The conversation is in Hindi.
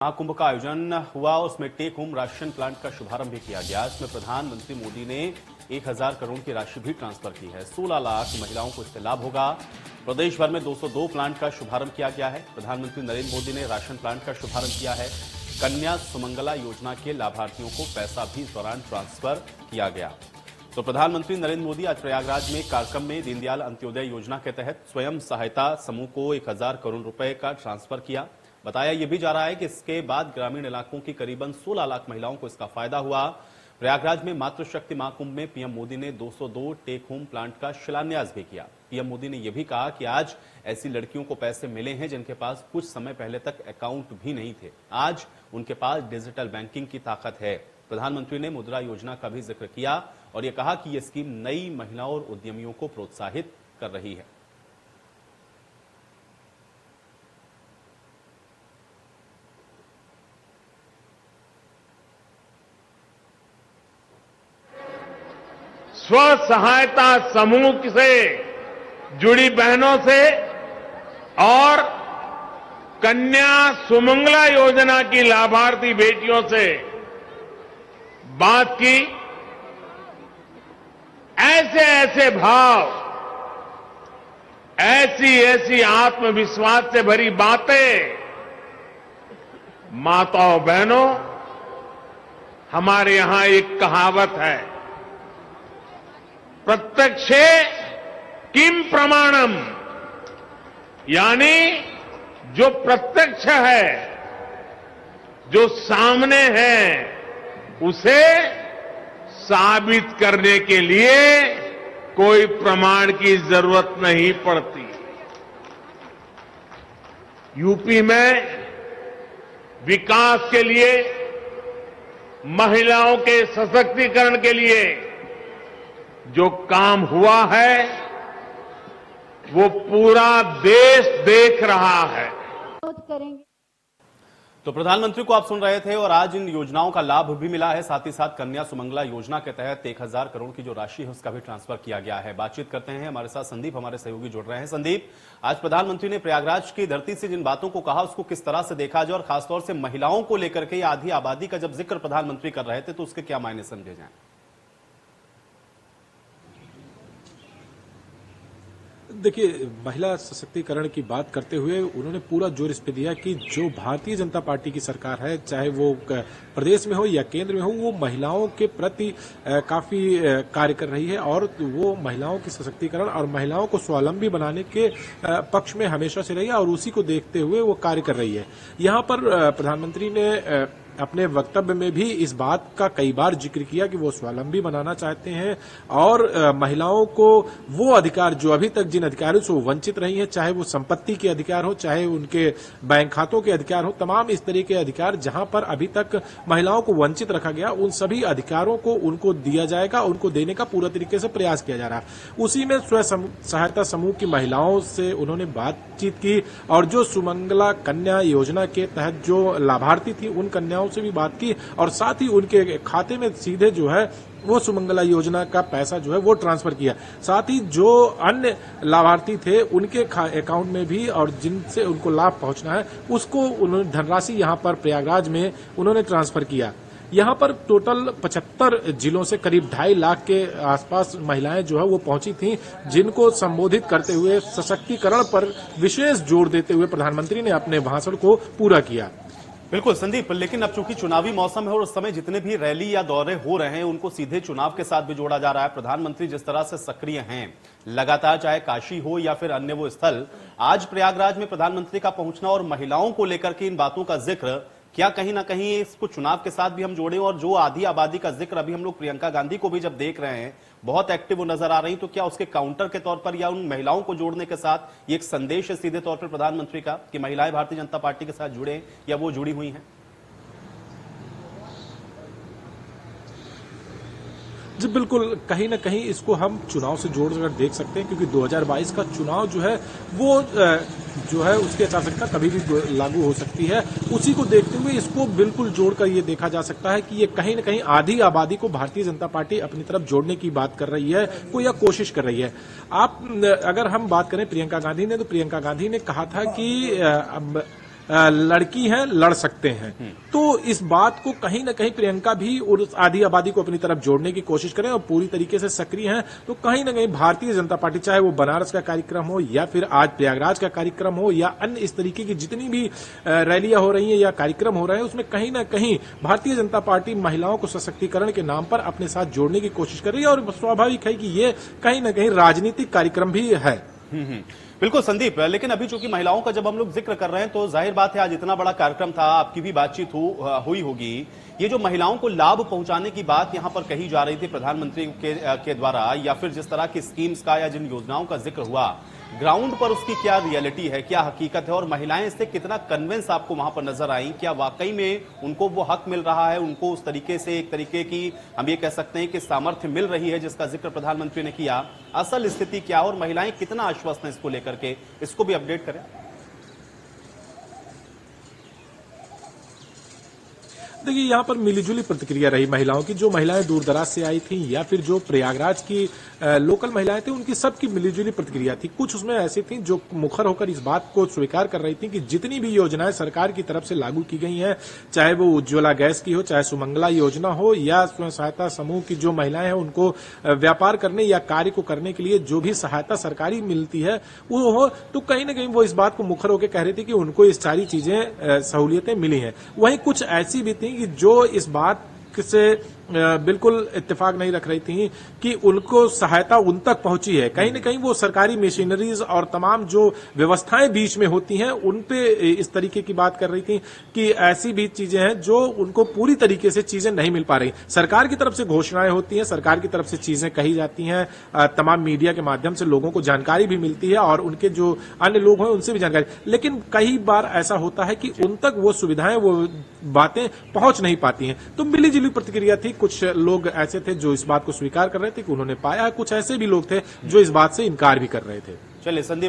महाकुंभ का आयोजन हुआ, उसमें टेक होम राशन प्लांट का शुभारंभ भी किया गया। इसमें प्रधानमंत्री मोदी ने 1000 करोड़ की राशि भी ट्रांसफर की है। 16 लाख महिलाओं को इससे लाभ होगा। प्रदेश भर में 202 प्लांट का शुभारंभ किया गया है। प्रधानमंत्री नरेंद्र मोदी ने राशन प्लांट का शुभारंभ किया है। कन्या सुमंगला योजना के लाभार्थियों को पैसा भी इस दौरान ट्रांसफर किया गया। तो प्रधानमंत्री नरेंद्र मोदी आज प्रयागराज में एक कार्यक्रम में दीनदयाल अंत्योदय योजना के तहत स्वयं सहायता समूह को 1000 करोड़ रुपए का ट्रांसफर किया। बताया यह भी जा रहा है कि इसके बाद ग्रामीण इलाकों की करीबन 16 लाख महिलाओं को इसका फायदा हुआ। प्रयागराज में मातृशक्ति महाकुंभ में पीएम मोदी ने 202 टेक होम प्लांट का शिलान्यास भी किया। पीएम मोदी ने यह भी कहा कि आज ऐसी लड़कियों को पैसे मिले हैं जिनके पास कुछ समय पहले तक अकाउंट भी नहीं थे। आज उनके पास डिजिटल बैंकिंग की ताकत है। प्रधानमंत्री ने मुद्रा योजना का भी जिक्र किया और यह कहा कि यह स्कीम नई महिलाओं और उद्यमियों को प्रोत्साहित कर रही है। स्व सहायता समूह से जुड़ी बहनों से और कन्या सुमंगला योजना की लाभार्थी बेटियों से बात की। ऐसे ऐसे भाव, ऐसी आत्मविश्वास से भरी बातें माताओं बहनों, हमारे यहां एक कहावत है, प्रत्यक्षे किम प्रमाणम, यानी जो प्रत्यक्ष है, जो सामने है, उसे साबित करने के लिए कोई प्रमाण की जरूरत नहीं पड़ती। यूपी में विकास के लिए, महिलाओं के सशक्तिकरण के लिए जो काम हुआ है वो पूरा देश देख रहा है। तो प्रधानमंत्री को आप सुन रहे थे और आज इन योजनाओं का लाभ भी मिला है। साथ ही साथ कन्या सुमंगला योजना के तहत 1000 करोड़ की जो राशि है उसका भी ट्रांसफर किया गया है। बातचीत करते हैं, हमारे साथ संदीप, हमारे सहयोगी जुड़ रहे हैं। संदीप, आज प्रधानमंत्री ने प्रयागराज की धरती से जिन बातों को कहा उसको किस तरह से देखा जाए और खासतौर से महिलाओं को लेकर के आधी आबादी का जब जिक्र प्रधानमंत्री कर रहे थे तो उसके क्या मायने समझे जाए? देखिए, महिला सशक्तिकरण की बात करते हुए उन्होंने पूरा जोर इस पे दिया कि जो भारतीय जनता पार्टी की सरकार है, चाहे वो प्रदेश में हो या केंद्र में हो, वो महिलाओं के प्रति काफी कार्य कर रही है और वो महिलाओं की सशक्तिकरण और महिलाओं को स्वावलंबी बनाने के पक्ष में हमेशा से रही है और उसी को देखते हुए वो कार्य कर रही है। यहाँ पर प्रधानमंत्री ने अपने वक्तव्य में भी इस बात का कई बार जिक्र किया कि वो स्वावलंबी बनाना चाहते हैं और महिलाओं को वो अधिकार जो अभी तक जिन अधिकारों से वो वंचित रही हैं, चाहे वो संपत्ति के अधिकार हो, चाहे उनके बैंक खातों के अधिकार हो, तमाम इस तरह के अधिकार जहां पर अभी तक महिलाओं को वंचित रखा गया, उन सभी अधिकारों को उनको दिया जाएगा, उनको देने का पूरा तरीके से प्रयास किया जा रहा है। उसी में स्व सहायता समूह की महिलाओं से उन्होंने बातचीत की और जो सुमंगला कन्या योजना के तहत जो लाभार्थी थी उन कन्याओं से भी बात की और साथ ही उनके खाते में सीधे जो है वो सुमंगला योजना का पैसा जो है वो ट्रांसफर किया। साथ ही जो अन्य लाभार्थी थे उनके अकाउंट में भी और जिनसे उनको लाभ पहुंचना है उसको उन्होंने धनराशि यहां पर प्रयागराज में उन्होंने ट्रांसफर किया। यहां पर टोटल 75 जिलों से करीब 2.5 लाख के आसपास महिलाएं जो है वो पहुंची थीं, जिनको संबोधित करते हुए सशक्तिकरण पर विशेष जोर देते हुए प्रधानमंत्री ने अपने भाषण को पूरा किया। बिल्कुल संदीप, लेकिन अब चूंकि चुनावी मौसम है और उस समय जितने भी रैली या दौरे हो रहे हैं उनको सीधे चुनाव के साथ भी जोड़ा जा रहा है। प्रधानमंत्री जिस तरह से सक्रिय हैं लगातार, चाहे काशी हो या फिर अन्य वो स्थल, आज प्रयागराज में प्रधानमंत्री का पहुंचना और महिलाओं को लेकर के इन बातों का जिक्र, क्या कहीं ना कहीं इसको चुनाव के साथ भी हम जोड़ें? और जो आधी आबादी का जिक्र अभी हम लोग प्रियंका गांधी को भी जब देख रहे हैं बहुत एक्टिव वो नजर आ रही, तो क्या उसके काउंटर के तौर पर या उन महिलाओं को जोड़ने के साथ ये एक संदेश है सीधे तौर पर प्रधानमंत्री का कि महिलाएं भारतीय जनता पार्टी के साथ जुड़े या वो जुड़ी हुई हैं? जी बिल्कुल, कहीं ना कहीं इसको हम चुनाव से जोड़कर देख सकते हैं क्योंकि 2022 का चुनाव जो है वो जो है उसकी आचार कभी भी लागू हो सकती है। उसी को देखते हुए इसको बिल्कुल जोड़कर ये देखा जा सकता है कि ये कहीं न कहीं आधी आबादी को भारतीय जनता पार्टी अपनी तरफ जोड़ने की बात कर रही है, कोई या कोशिश कर रही है। आप अगर हम बात करें प्रियंका गांधी ने, तो प्रियंका गांधी ने कहा था कि लड़की हैं, लड़ सकते हैं। तो इस बात को कहीं ना कहीं प्रियंका भी उस आधी आबादी को अपनी तरफ जोड़ने की कोशिश करें और पूरी तरीके से सक्रिय हैं। तो कहीं ना कहीं भारतीय जनता पार्टी, चाहे वो बनारस का कार्यक्रम हो या फिर आज प्रयागराज का कार्यक्रम हो या अन्य इस तरीके की जितनी भी रैलियां हो रही हैं या कार्यक्रम हो रहे हैं, उसमें कहीं ना कहीं भारतीय जनता पार्टी महिलाओं को सशक्तिकरण के नाम पर अपने साथ जोड़ने की कोशिश कर रही है और स्वाभाविक है कि ये कहीं ना कहीं राजनीतिक कार्यक्रम भी है। बिल्कुल संदीप, लेकिन अभी चूंकि महिलाओं का जब हम लोग जिक्र कर रहे हैं तो जाहिर बात है आज इतना बड़ा कार्यक्रम था, आपकी भी बातचीत हुई होगी। ये जो महिलाओं को लाभ पहुंचाने की बात यहां पर कही जा रही थी प्रधानमंत्री के द्वारा, या फिर जिस तरह की स्कीम्स का या जिन योजनाओं का जिक्र हुआ, ग्राउंड पर उसकी क्या रियलिटी है, क्या हकीकत है और महिलाएं इससे कितना कन्विंस आपको वहां पर नजर आई? क्या वाकई में उनको वो हक मिल रहा है, उनको उस तरीके से एक तरीके की हम ये कह सकते हैं कि सामर्थ्य मिल रही है जिसका जिक्र प्रधानमंत्री ने किया? असल स्थिति क्या और महिलाएं कितना आश्वस्त हैं इसको लेकर के, इसको भी अपडेट करें। देखिए, यहाँ पर मिलीजुली प्रतिक्रिया रही महिलाओं की। जो महिलाएं दूर दराज से आई थी या फिर जो प्रयागराज की लोकल महिलाएं थी, उनकी सबकी मिलीजुली प्रतिक्रिया थी। कुछ उसमें ऐसी थी जो मुखर होकर इस बात को स्वीकार कर रही थी कि जितनी भी योजनाएं सरकार की तरफ से लागू की गई हैं, चाहे वो उज्ज्वला गैस की हो, चाहे सुमंगला योजना हो या स्वयं सहायता समूह की जो महिलाएं हैं उनको व्यापार करने या कार्य को करने के लिए जो भी सहायता सरकारी मिलती है वो हो, तो कहीं ना कहीं वो इस बात को मुखर होकर कह रही थी कि उनको ये सारी चीजें सहूलियतें मिली हैं। वहीं कुछ ऐसी भी थी कि जो इस बात से बिल्कुल इत्तेफाक नहीं रख रही थी कि उनको सहायता उन तक पहुंची है। कहीं न कहीं वो सरकारी मशीनरीज और तमाम जो व्यवस्थाएं बीच में होती हैं उन पे इस तरीके की बात कर रही थी कि ऐसी भी चीजें हैं जो उनको पूरी तरीके से चीजें नहीं मिल पा रही। सरकार की तरफ से घोषणाएं होती हैं, सरकार की तरफ से चीजें कही जाती हैं, तमाम मीडिया के माध्यम से लोगों को जानकारी भी मिलती है और उनके जो अन्य लोग हैं उनसे भी जानकारी, लेकिन कई बार ऐसा होता है कि उन तक वो सुविधाएं, वो बातें पहुंच नहीं पाती हैं। तो मिली जुली प्रतिक्रिया थी। कुछ लोग ऐसे थे जो इस बात को स्वीकार कर रहे थे कि उन्होंने पाया है, कुछ ऐसे भी लोग थे जो इस बात से इनकार भी कर रहे थे। चलिए संदीप।